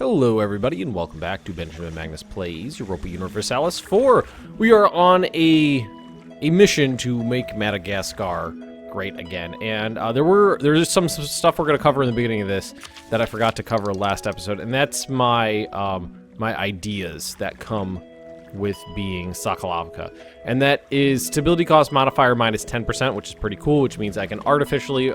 Hello everybody and welcome back to Benjamin Magnus Plays Europa Universalis 4. We are on a mission to make Madagascar great again. And there's some stuff we're going to cover in the beginning of this that I forgot to cover last episode, and that's my my ideas that come with being Sokolovka. And that is stability cost modifier minus 10%, which is pretty cool, which means I can artificially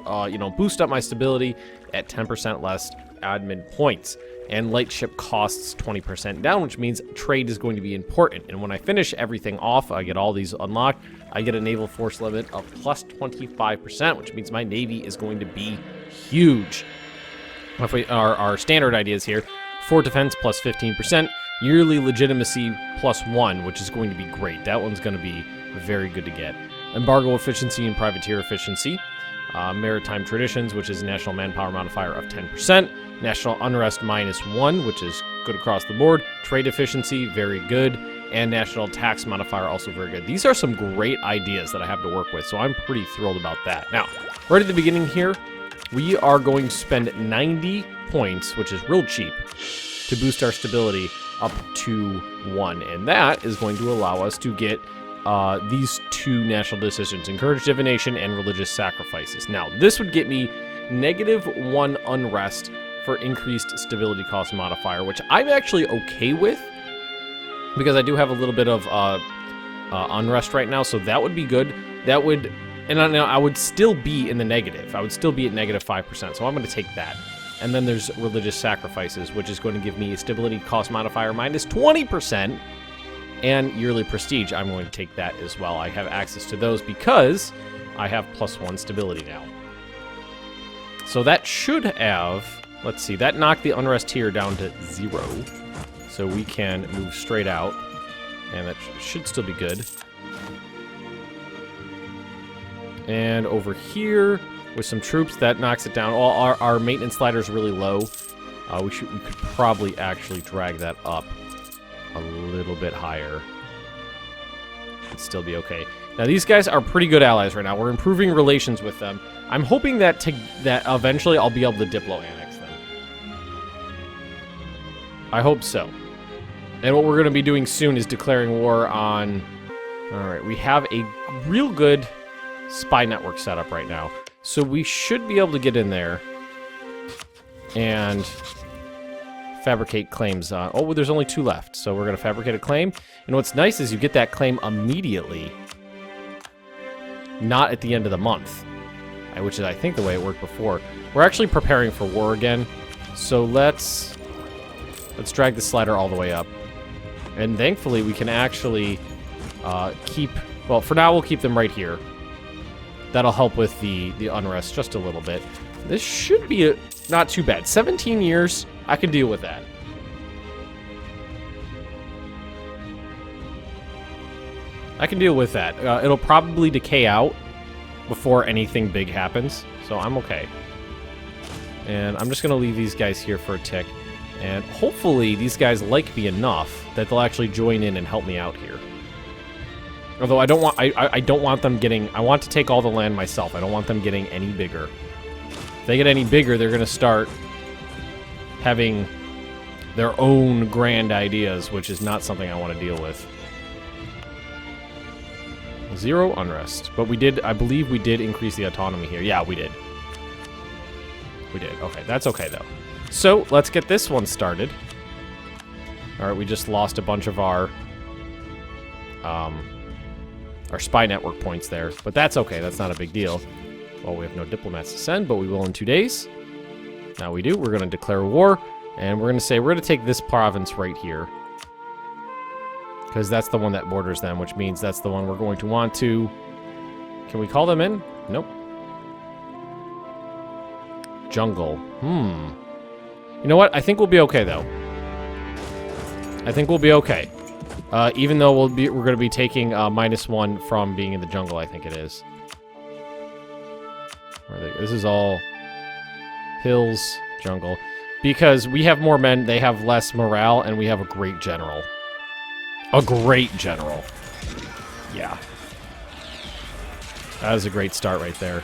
boost up my stability at 10% less admin points. And light ship costs 20% down, which means trade is going to be important. And when I finish everything off, I get all these unlocked, I get a naval force limit of plus 25%, which means my navy is going to be huge. If we our standard ideas here, fort defense plus 15%, yearly legitimacy plus 1, which is going to be great. That one's going to be very good to get. Embargo efficiency and privateer efficiency. Maritime traditions, which is a national manpower modifier of 10%. National unrest minus 1, which is good across the board. Trade efficiency, very good. And national tax modifier, also very good. These are some great ideas that I have to work with, so I'm pretty thrilled about that. Now, right at the beginning here, we are going to spend 90 points, which is real cheap, to boost our stability up to 1. And that is going to allow us to get these two national decisions, encourage divination and religious sacrifices. Now, this would get me -1 unrest for increased stability cost modifier, which I'm actually okay with, because I do have a little bit of unrest right now, so that would be good. That would, and I would still be in the negative. I would still be at -5%, so I'm going to take that. And then there's religious sacrifices, which is going to give me a stability cost modifier minus 20%, and yearly prestige. I'm going to take that as well. I have access to those because I have +1 stability now. So that should have, let's see, that knocked the unrest here down to 0. So we can move straight out, and that should still be good. And over here, with some troops, that knocks it down. Well, our maintenance slider is really low. We could probably actually drag that up a little bit higher. It'd still be okay. Now, these guys are pretty good allies right now. We're improving relations with them. I'm hoping that eventually I'll be able to Diplo annex them. I hope so. And what we're going to be doing soon is declaring war on... Alright, we have a real good spy network set up right now. So we should be able to get in there and fabricate claims on... Oh, there's only 2 left, so we're going to fabricate a claim. And what's nice is you get that claim immediately, not at the end of the month, which is, I think, the way it worked before. We're actually preparing for war again, so let's drag the slider all the way up. And thankfully, we can actually keep... Well, for now, we'll keep them right here. That'll help with the unrest just a little bit. This should be not too bad. 17 years, I can deal with that. I can deal with that. It'll probably decay out before anything big happens, so I'm okay. And I'm just going to leave these guys here for a tick. And hopefully these guys like me enough that they'll actually join in and help me out here. Although I don't want them getting... I want to take all the land myself. I don't want them getting any bigger. If they get any bigger, they're going to start having their own grand ideas, which is not something I want to deal with. 0 unrest. But we did... I believe we did increase the autonomy here. Yeah, we did. We did. Okay, that's okay, though. So, let's get this one started. Alright, we just lost a bunch of our spy network points there. But that's okay, that's not a big deal. Well, we have no diplomats to send, but we will in 2 days. Now we do. We're going to declare war, and we're going to say we're going to take this province right here. Because that's the one that borders them, which means that's the one we're going to want to... Can we call them in? Nope. Jungle. You know what? I think we'll be okay, though. I think we'll be okay. Even though we're going to be taking -1 from being in the jungle, I think it is. This is all hills, jungle. Because we have more men, they have less morale, and we have a great general. A great general. Yeah. That was a great start right there.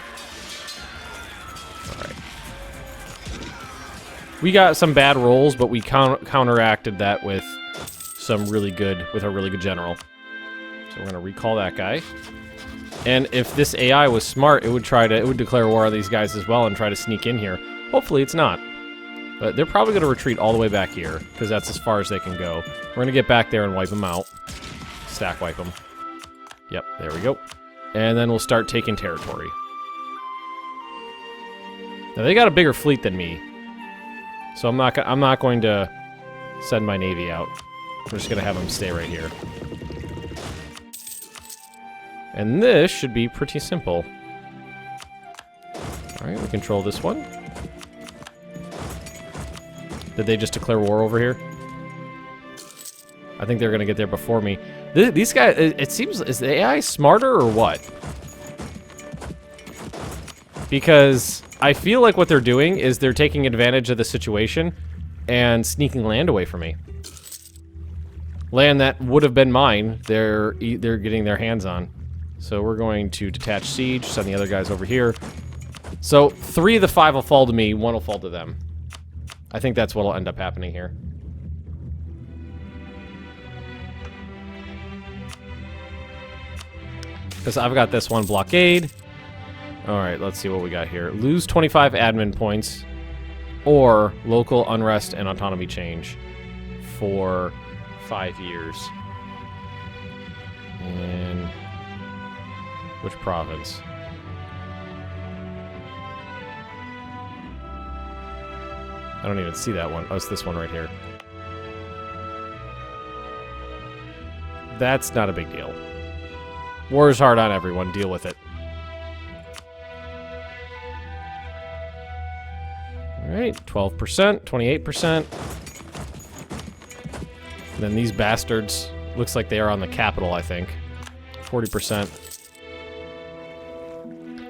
Alright. We got some bad rolls, but we counteracted that with some really good, with a really good general. So we're gonna recall that guy. And if this AI was smart, it would declare war on these guys as well and try to sneak in here. Hopefully it's not. But they're probably gonna retreat all the way back here, because that's as far as they can go. We're gonna get back there and wipe them out. Stack wipe them. Yep, there we go. And then we'll start taking territory. Now they got a bigger fleet than me, so I'm not going to send my navy out. I'm just gonna have them stay right here. And this should be pretty simple. All right, we control this one. Did they just declare war over here? I think they're gonna get there before me. These guys, it seems, is the AI smarter or what? Because I feel like what they're doing is they're taking advantage of the situation and sneaking land away from me. Land that would have been mine, they're getting their hands on. So we're going to detach siege, send the other guys over here. So 3 of the 5 will fall to me, 1 will fall to them. I think that's what will end up happening here. Because I've got this one blockade. Alright, let's see what we got here. Lose 25 admin points, or local unrest and autonomy change for 5 years. And which province? I don't even see that one. Oh, it's this one right here. That's not a big deal. War is hard on everyone. Deal with it. Alright, 12%, 28%. And then these bastards, looks like they are on the capital, I think. 40%.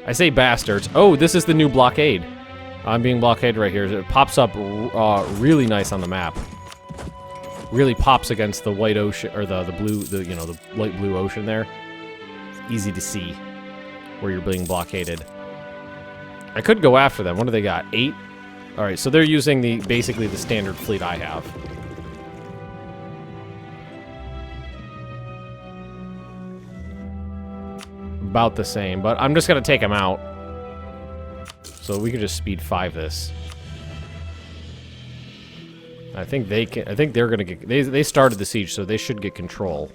I say bastards. Oh, this is the new blockade. I'm being blockaded right here. It pops up really nice on the map. Really pops against the white ocean, or the blue, you know, the light blue ocean there. It's easy to see where you're being blockaded. I could go after them. What do they got? 8? Alright, so they're using basically the standard fleet I have. About the same, but I'm just gonna take them out. So we can just speed 5 this. I think they can. I think they're gonna get. They started the siege, so they should get control.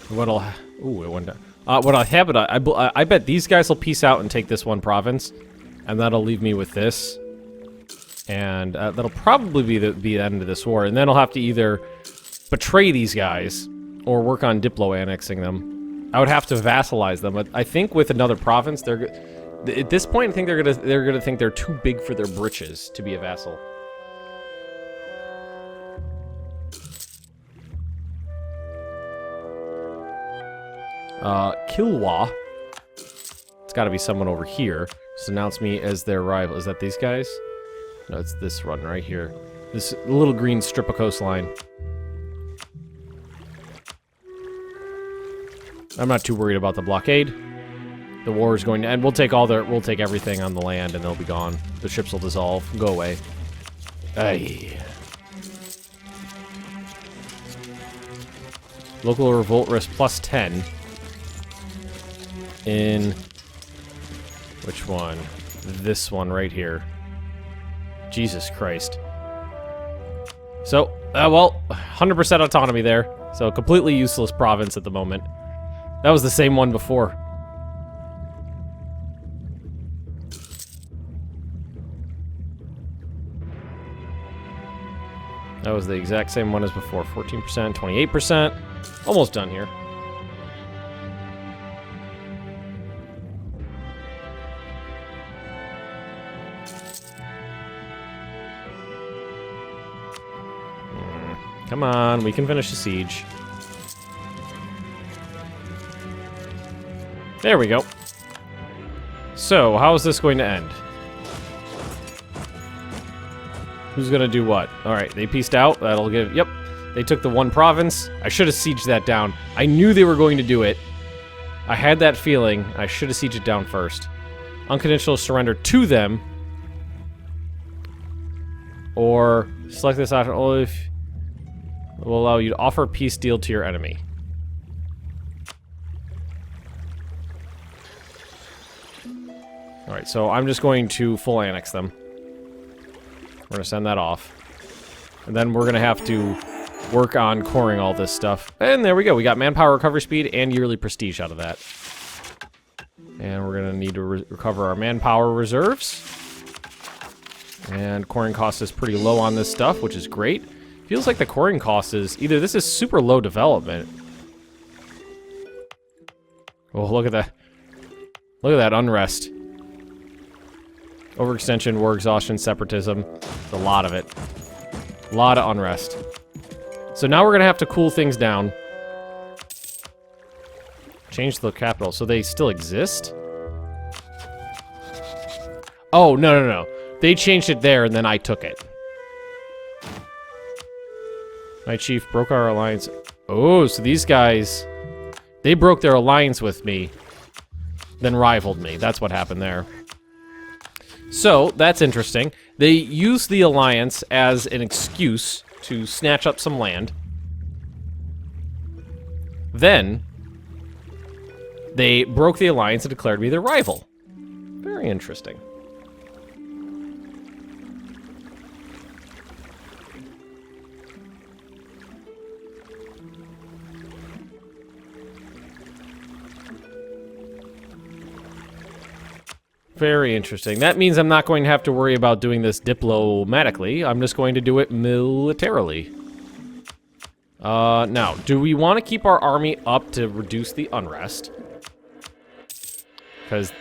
What'll? Ooh, it went down. What I have it. I bet these guys will peace out and take this one province, and that'll leave me with this. And that'll probably be the end of this war. And then I'll have to either betray these guys or work on Diplo annexing them. I would have to vassalize them. But I think with another province, at this point, I think they're gonna think they're too big for their britches to be a vassal. Kilwa. It's got to be someone over here. Just announce me as their rival. Is that these guys? No, it's this one right here. This little green strip of coastline. I'm not too worried about the blockade. The war is going to end. We'll take everything on the land and they'll be gone. The ships will dissolve. Go away. Aye. Local revolt risk plus 10. In which one? This one right here. Jesus Christ. So, well, 100% autonomy there. So, completely useless province at the moment. That was the same one before. That was the exact same one as before. 14%, 28%. Almost done here. Come on, we can finish the siege. There we go. So, how is this going to end? Who's gonna do what? Alright, they pieced out. That'll give... Yep. They took the one province. I should have sieged that down. I knew they were going to do it. I had that feeling. I should have sieged it down first. Unconditional surrender to them. Or select this option only if it will allow you to offer a peace deal to your enemy. Alright, so I'm just going to full annex them. We're going to send that off. And then we're going to have to work on coring all this stuff. And there we go. We got manpower recovery speed and yearly prestige out of that. And we're going to need to recover our manpower reserves. And coring cost is pretty low on this stuff, which is great. Feels like the coring cost is... Either this is super low development. Oh, look at that. Look at that unrest. Overextension, war exhaustion, separatism. A lot of it. A lot of unrest. So now we're going to have to cool things down. Change the capital. So they still exist? Oh, no. They changed it there and then I took it. My chief broke our alliance. Oh, so these guys... They broke their alliance with me. Then rivaled me. That's what happened there. So, that's interesting. They used the alliance as an excuse to snatch up some land. Then, they broke the alliance and declared me their rival. Very interesting. Very interesting. That means I'm not going to have to worry about doing this diplomatically. I'm just going to do it militarily. Now, do we want to keep our army up to reduce the unrest? Because,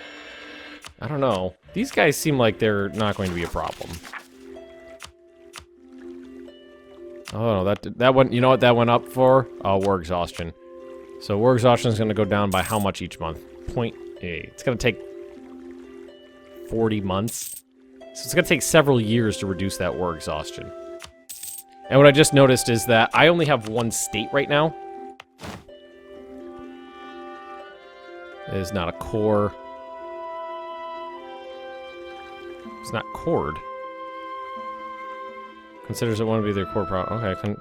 I don't know. These guys seem like they're not going to be a problem. Oh, that one, you know what that went up for? War exhaustion. So war exhaustion is going to go down by how much each month? 0.8. It's going to take 40 months. So it's going to take several years to reduce that war exhaustion. And what I just noticed is that I only have one state right now. It is not a core. It's not cored. Considers it one to be their core problem. Okay,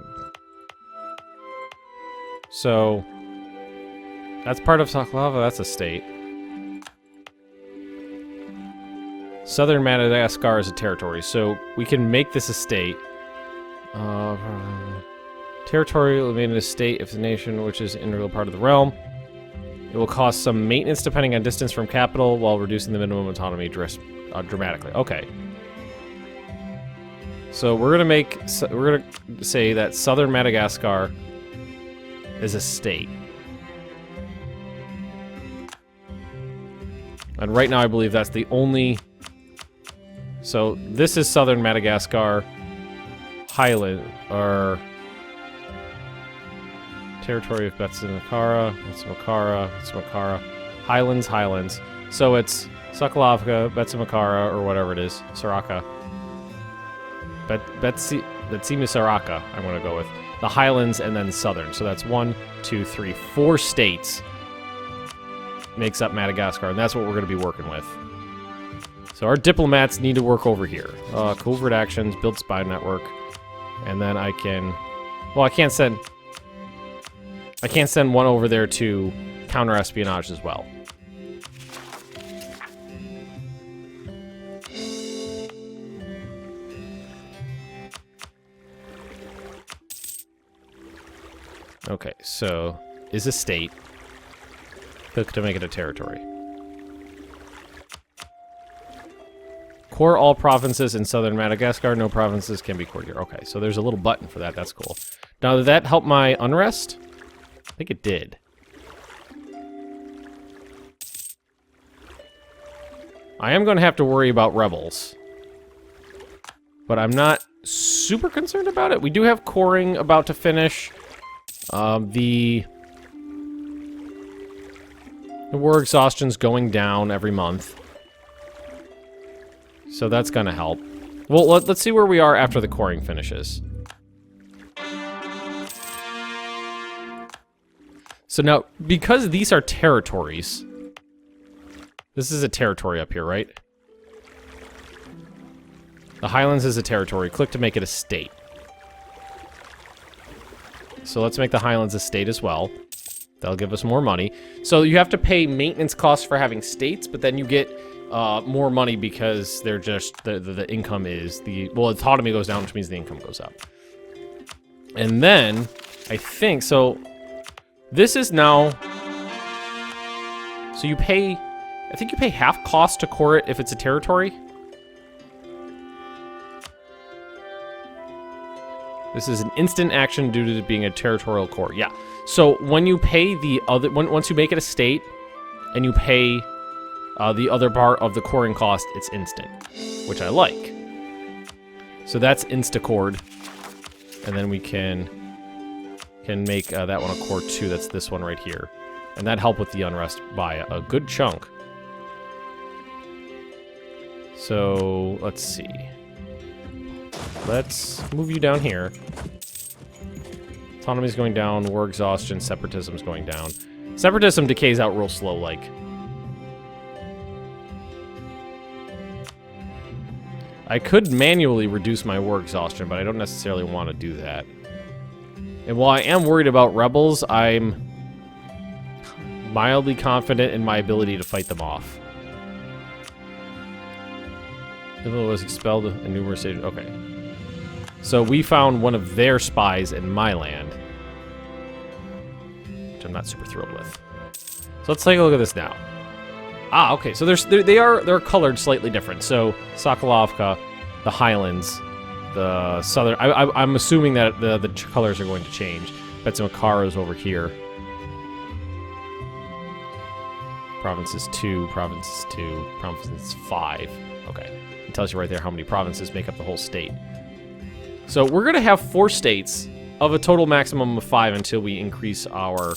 so that's part of Saklava. That's a state. Southern Madagascar is a territory, so we can make this a state. Territory will be an estate if the nation, which is an integral part of the realm. It will cost some maintenance depending on distance from capital, while reducing the minimum autonomy dramatically. Okay. So we're gonna say that Southern Madagascar is a state. And right now I believe that's the only... So this is Southern Madagascar, Highland, or territory of Betsimakara, Highlands. So it's Sokolovka, Betsimakara, or whatever it is, Saraka. Betsimisaraka, I'm going to go with. The Highlands and then Southern. So that's 1, 2, 3, 4 states makes up Madagascar, and that's what we're going to be working with. So our diplomats need to work over here. Covert actions, build spy network, and then I can... Well, I can't send one over there to counter-espionage as well. Okay, so is a state. Click to make it a territory. Core all provinces in southern Madagascar. No provinces can be cored here. Okay, so there's a little button for that. That's cool. Now, did that help my unrest? I think it did. I am going to have to worry about rebels. But I'm not super concerned about it. We do have coring about to finish. The war exhaustion's going down every month. So that's gonna help. Well, let's see where we are after the coring finishes. So now, because these are territories, this is a territory up here, right? The Highlands is a territory. Click to make it a state. So let's make the Highlands a state as well. That'll give us more money. So you have to pay maintenance costs for having states, but then you get more money because they're just, the income is, well, autonomy goes down, which means the income goes up. And then, I think, so this is now, so you pay, I think you pay half cost to core it if it's a territory. This is an instant action due to it being a territorial core. Yeah. So when you pay the other, once you make it a state, and you pay the other part of the coring cost, it's instant, which I like. So that's insta-cored, and then we can make that one a core 2. That's this one right here, and that helped with the unrest by a good chunk. So let's see. Let's move you down here. Autonomy's going down, war exhaustion, separatism's going down. Separatism decays out real slow, like. I could manually reduce my war exhaustion, but I don't necessarily want to do that. And while I am worried about rebels, I'm mildly confident in my ability to fight them off. Civil was expelled in numerous stages. Okay. So we found one of their spies in my land, which I'm not super thrilled with. So let's take a look at this now. Ah, okay. So they're colored slightly different. So Sokolovka, the Highlands, the southern. I'm assuming that the colors are going to change. Betsamakara is over here. Provinces 2, provinces 2, provinces 5. Okay, it tells you right there how many provinces make up the whole state. So we're going to have 4 states of a total maximum of 5 until we increase our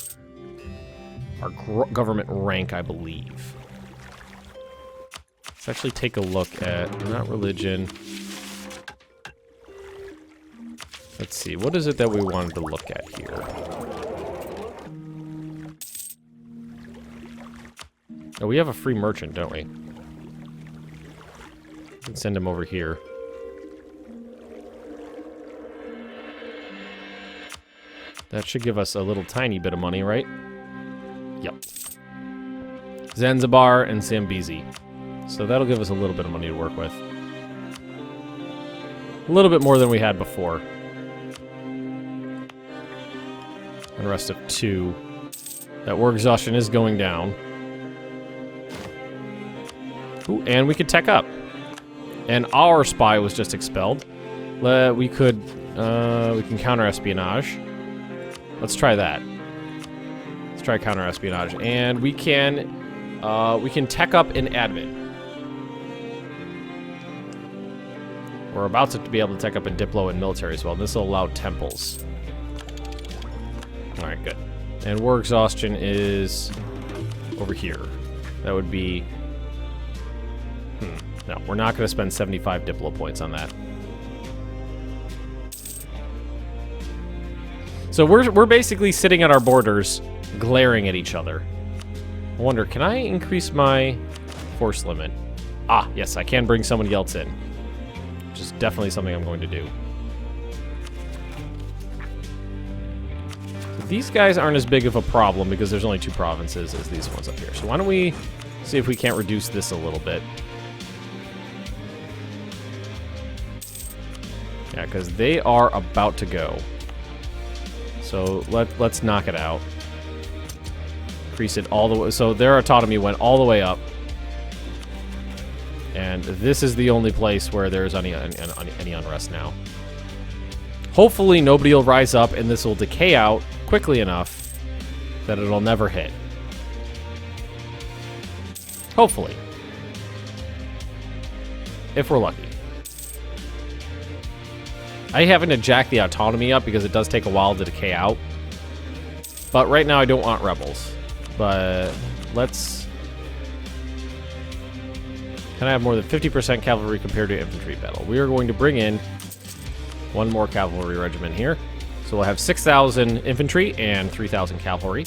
government rank, I believe. Let's actually take a look at, not religion. Let's see, what is it that we wanted to look at here? Oh, we have a free merchant, don't we? We can send him over here. That should give us a little tiny bit of money, right? Yep. Zanzibar and Zambezi. So that'll give us a little bit of money to work with. A little bit more than we had before. And rest of 2. That war exhaustion is going down. Ooh, and we could tech up. And our spy was just expelled. We can counter espionage. Let's try that. Let's try counter espionage, and we can tech up in admin. We're about to be able to tech up in diplo and military as well. This will allow temples. All right, good. And war exhaustion is over here. That would be. No, we're not going to spend 75 diplo points on that. So we're basically sitting at our borders, glaring at each other. I wonder, can I increase my force limit? Ah, yes, I can bring somebody else in. Which is definitely something I'm going to do. So these guys aren't as big of a problem because there's only 2 provinces as these ones up here. So why don't we see if we can't reduce this a little bit. Yeah, because they are about to go. So let's knock it out. Increase it all the way. So their autonomy went all the way up. And this is the only place where there's any unrest now. Hopefully nobody will rise up and this will decay out quickly enough that it'll never hit. Hopefully. If we're lucky. I haven't to jack the autonomy up because it does take a while to decay out. But right now I don't want rebels. But let's... Can I have more than 50% cavalry compared to infantry battle? We are going to bring in 1 more cavalry regiment here. So we'll have 6,000 infantry and 3,000 cavalry.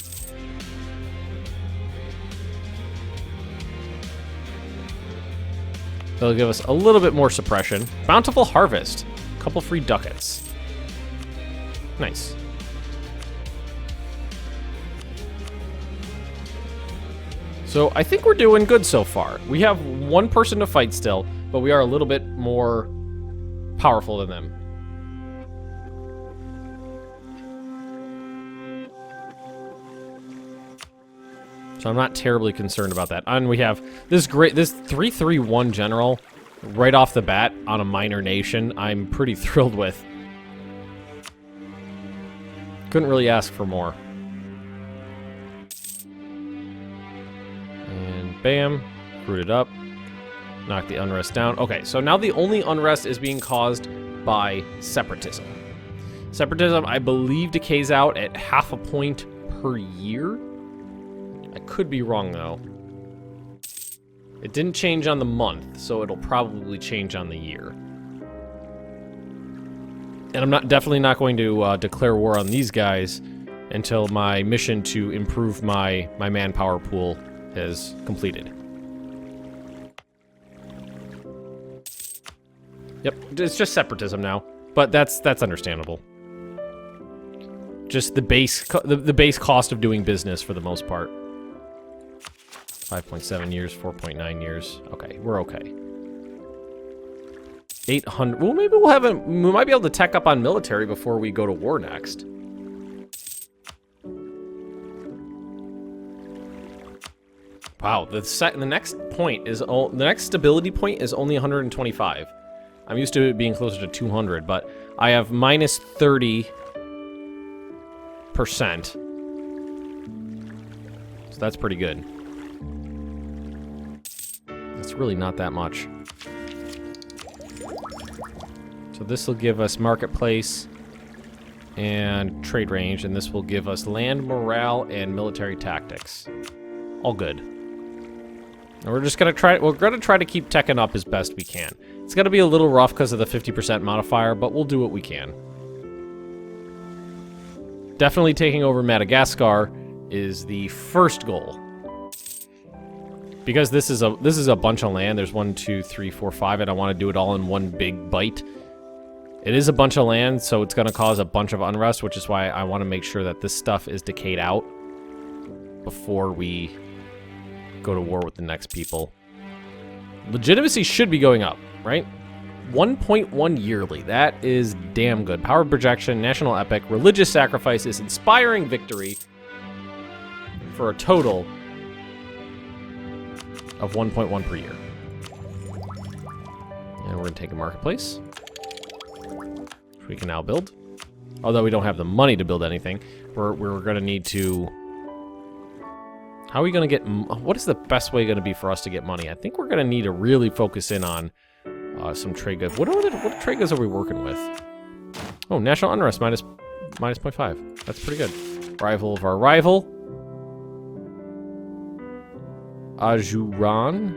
That'll give us a little bit more suppression. Bountiful harvest. Couple free ducats. Nice. So I think we're doing good so far. We have one person to fight still, but we are a little bit more powerful than them. So I'm not terribly concerned about that. And we have this 3-3-1 general right off the bat on a minor nation. I'm pretty thrilled with. Couldn't really ask for more. And bam, root it up. Knock the unrest down. Okay, so now the only unrest is being caused by separatism. Separatism, I believe, decays out at 0.5 point per year. I could be wrong, though. It didn't change on the month, so it'll probably change on the year. And I'm definitely not going to declare war on these guys until my mission to improve my manpower pool is completed. Yep, it's just separatism now, but that's understandable. Just the base cost of doing business for the most part. 5.7 years, 4.9 years. Okay, we're okay. 800. Well, maybe we might be able to tech up on military before we go to war next. Wow, the next stability point is only 125. I'm used to it being closer to 200, but I have minus 30%. So that's pretty good. It's really not that much. So this will give us marketplace and trade range, and this will give us land morale and military tactics. All good. And we're gonna try to keep teching up as best we can. It's gonna be a little rough because of the 50% modifier, but we'll do what we can. Definitely taking over Madagascar is the first goal. Because this is a bunch of land. There's 1, 2, 3, 4, 5, and I want to do it all in one big bite. It is a bunch of land, so it's going to cause a bunch of unrest, which is why I want to make sure that this stuff is decayed out before we go to war with the next people. Legitimacy should be going up, right? 1.1 yearly. That is damn good. Power projection, national epic, religious sacrifices, inspiring victory for a total of 1.1 per year. And we're going to take a marketplace, which we can now build. Although we don't have the money to build anything, we're going to need to... How are we going to get... What is the best way going to be for us to get money? I think we're going to need to really focus in on some trade goods. What trade goods are we working with? Oh, national unrest minus 0.5. That's pretty good. Rival of our rival. Ajuran?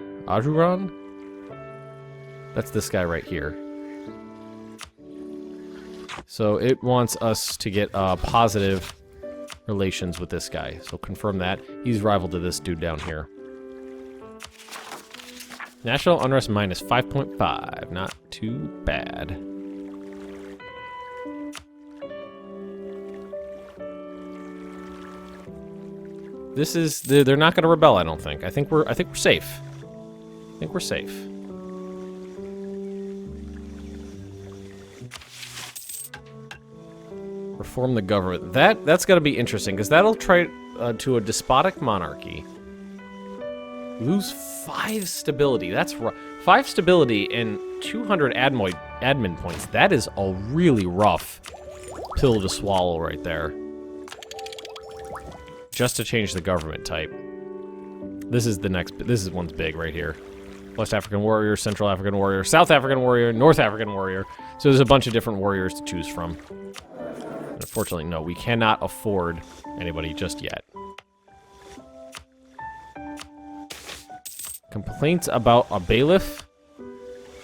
That's this guy right here. So it wants us to get positive relations with this guy. So confirm that. He's rival to this dude down here. National unrest minus 5.5. Not too bad. This is... They're not going to rebel, I don't think. I think we're safe. I think we're safe. Reform the government. That's going to be interesting, because that'll try to a despotic monarchy. Lose 5 stability. That's 5 stability and 200 admin points. That is a really rough pill to swallow right there. Just to change the government type. This is one's big right here. West African warrior, Central African warrior, South African warrior, North African warrior. So there's a bunch of different warriors to choose from. Unfortunately, no, we cannot afford anybody just yet. Complaints about a bailiff.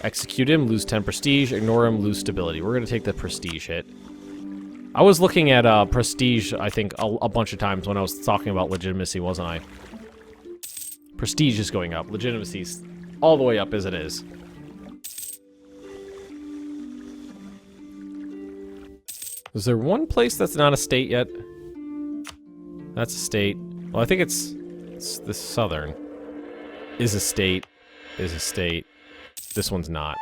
Execute him, lose 10 prestige. Ignore him, lose stability. We're going to take the prestige hit. I was looking at prestige, I think, a bunch of times when I was talking about legitimacy, wasn't I? Prestige is going up. Legitimacy's all the way up as it is. Is there one place that's not a state yet? That's a state. Well, I think it's the southern. Is a state. Is a state. This one's not.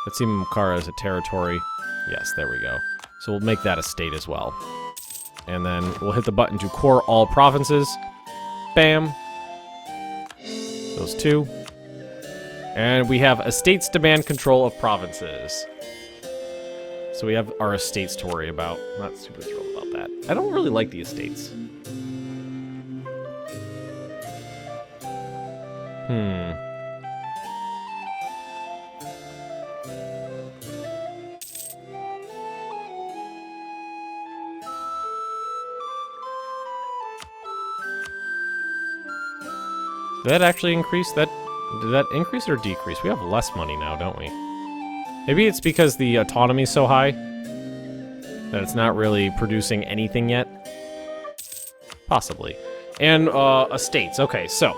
Let's see Makara as a territory. Yes, there we go. So we'll make that a state as well. And then we'll hit the button to core all provinces. Bam. Those two. And we have estates demand control of provinces. So we have our estates to worry about. I'm not super thrilled about that. I don't really like the estates. Did that actually increase? Did that increase or decrease? We have less money now, don't we? Maybe it's because the autonomy is so high that it's not really producing anything yet. Possibly. And estates. Okay, so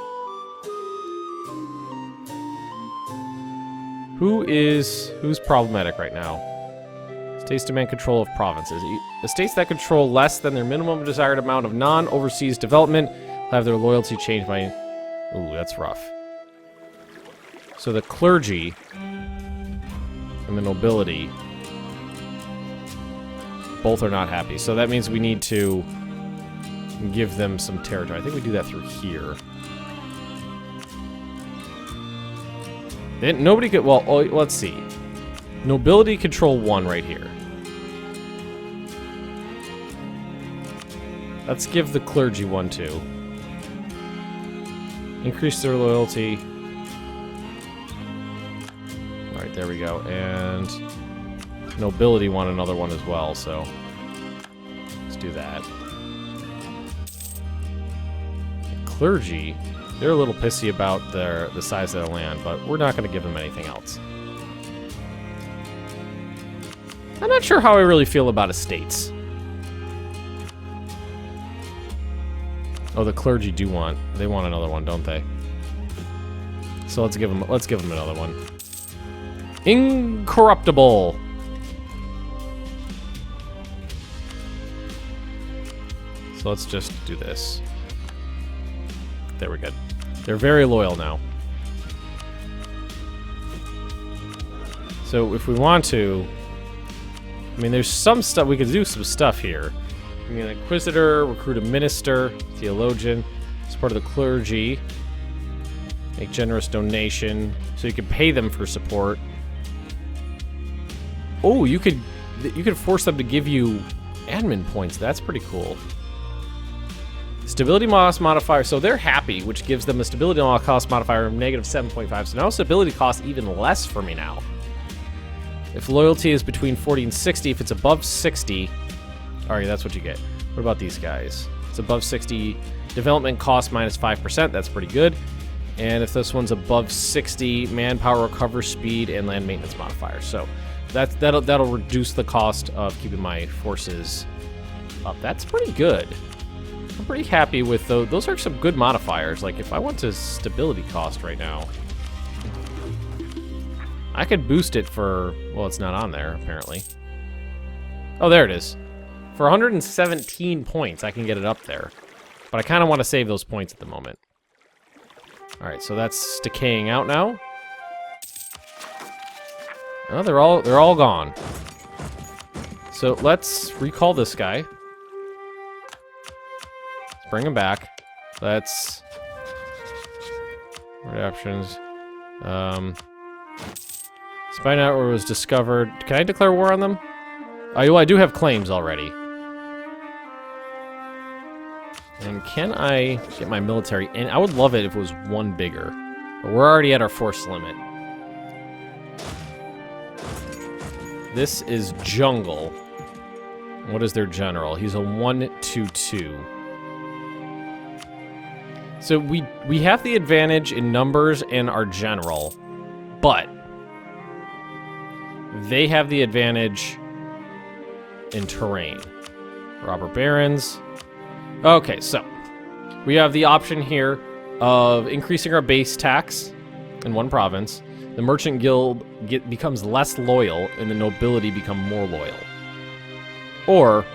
who's problematic right now? States demand control of provinces. Estates that control less than their minimum desired amount of non-overseas development will have their loyalty changed by... Ooh, that's rough. So the clergy and the nobility both are not happy. So that means we need to give them some territory. I think we do that through here. Then nobody could... Well, let's see. Nobility control 1 right here. Let's give the clergy 1 too. Increase their loyalty. Alright, there we go. And nobility want another one as well, so let's do that. And clergy, they're a little pissy about the size of their land, but we're not going to give them anything else. I'm not sure how I really feel about estates. Oh, the clergy do want. They want another one, don't they? So let's give them another one. Incorruptible. So let's just do this. There we go. They're very loyal now. So if we want to, I mean, there's some stuff we could do. Some stuff here. I mean, Inquisitor, recruit a minister, theologian, support of the clergy, make generous donation, so you can pay them for support. Oh, you could force them to give you admin points. That's pretty cool. Stability cost modifier, so they're happy, which gives them a stability cost modifier of -7.5. So now stability costs even less for me now. If loyalty is between 40 and 60, if it's above 60. Alright, that's what you get. What about these guys? It's above 60. Development cost -5%. That's pretty good. And if this one's above 60, manpower recover speed and land maintenance modifier. So that'll reduce the cost of keeping my forces up. That's pretty good. I'm pretty happy with those. Those are some good modifiers. Like if I went to stability cost right now, I could boost it for... Well, it's not on there apparently. Oh, there it is. For 117 points, I can get it up there. But I kind of want to save those points at the moment. Alright, so that's decaying out now. Oh, they're all gone. So let's recall this guy. Let's bring him back. Let's... Redactions. Spy network was discovered. Can I declare war on them? Oh, well, I do have claims already. And can I get my military in? I would love it if it was one bigger. But we're already at our force limit. This is jungle. What is their general? He's a 1-2-2. So we have the advantage in numbers in our general, but they have the advantage in terrain. Robber barons. Okay, so we have the option here of increasing our base tax in one province. The merchant guild becomes less loyal, and the nobility become more loyal. or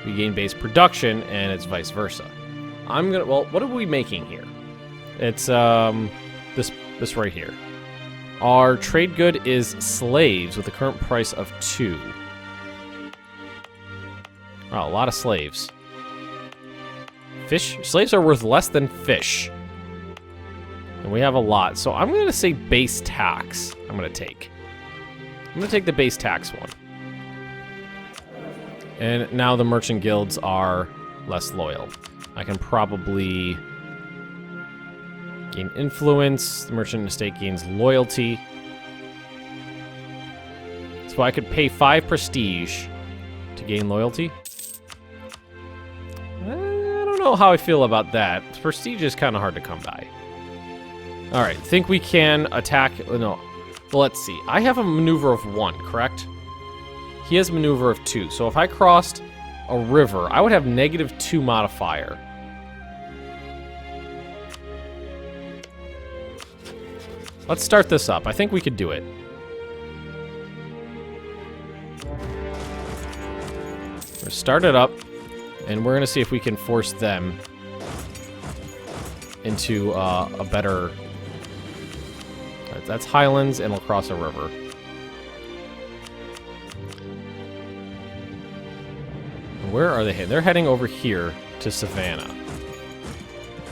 we gain base production, and it's vice versa. Well, what are we making here? It's, this right here. Our trade good is slaves with a current price of 2. Wow, a lot of slaves. Fish? Slaves are worth less than fish. And we have a lot. So I'm going to say base tax I'm going to take. I'm going to take the base tax one. And now the merchant guilds are less loyal. I can probably gain influence. The merchant estate gains loyalty. So I could pay 5 prestige to gain loyalty. I don't know how I feel about that. Prestige is kind of hard to come by. All right, think we can attack. No, well, let's see. I have a maneuver of 1, correct? He has a maneuver of 2. So if I crossed a river, I would have -2 modifier. Let's start this up. I think we could do it. We'll start it up, and we're going to see if we can force them into a better... That's Highlands, and we'll cross a river. Where are they heading? They're heading over here to Savannah.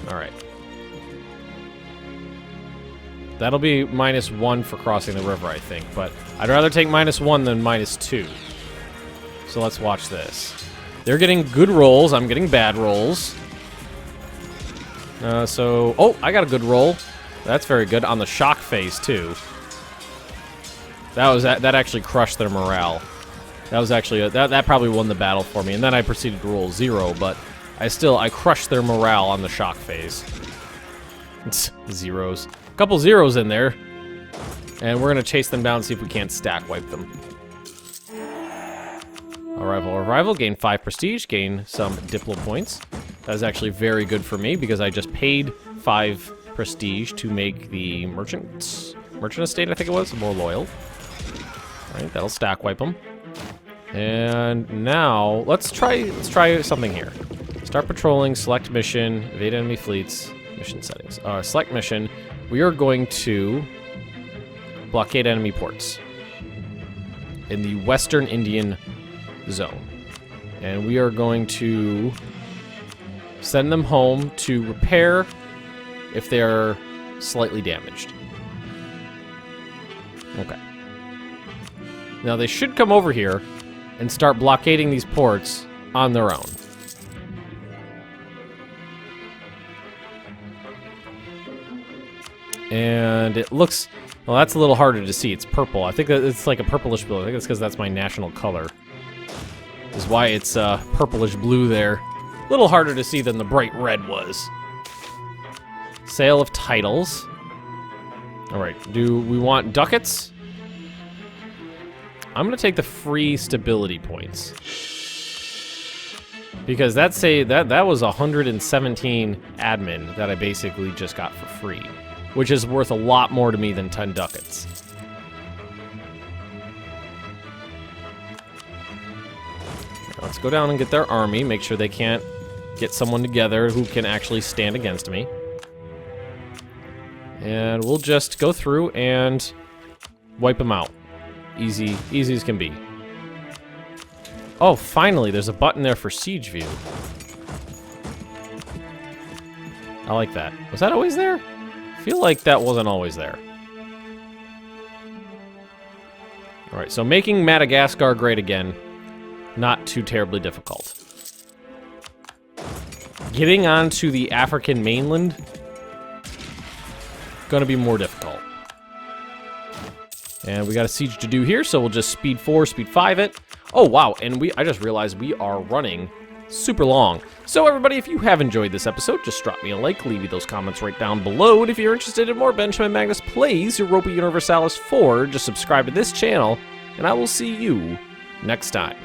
Alright. That'll be -1 for crossing the river, I think, but I'd rather take -1 than -2. So let's watch this. They're getting good rolls, I'm getting bad rolls. Oh, I got a good roll. That's very good. On the shock phase, too. That actually crushed their morale. That was actually, that probably won the battle for me. And then I proceeded to roll 0, but I crushed their morale on the shock phase. It's zeros. A couple zeros in there. And we're going to chase them down and see if we can't stack wipe them. Arrival. Gain 5 prestige. Gain some diplo points. That is actually very good for me because I just paid 5 prestige to make the merchant estate, I think it was, more loyal. All right, that'll stack wipe them. And now let's try something here. Start patrolling, select mission, evade enemy fleets, mission settings. Select mission. We are going to blockade enemy ports in the Western Indian Zone. And we are going to send them home to repair if they're slightly damaged. Okay. Now they should come over here and start blockading these ports on their own. And it looks... Well, that's a little harder to see. It's purple. I think that it's like a purplish blue. I think it's because that's my national color. Is why it's purplish blue there. A little harder to see than the bright red was. Sale of titles. Alright, do we want ducats? I'm going to take the free stability points. Because that was 117 admin that I basically just got for free. Which is worth a lot more to me than 10 ducats. Let's go down and get their army, make sure they can't get someone together who can actually stand against me. And we'll just go through and wipe them out. Easy as can be. Oh, finally, there's a button there for siege view. I like that. Was that always there? I feel like that wasn't always there. Alright, so making Madagascar great again. Not too terribly difficult. Getting onto the African mainland, gonna be more difficult. And we got a siege to do here, so we'll just speed 4, speed 5 it. Oh, wow, and I just realized we are running super long. So everybody, if you have enjoyed this episode, just drop me a like, leave me those comments right down below. And if you're interested in more Benjamin Magnus Plays Europa Universalis 4, just subscribe to this channel, and I will see you next time.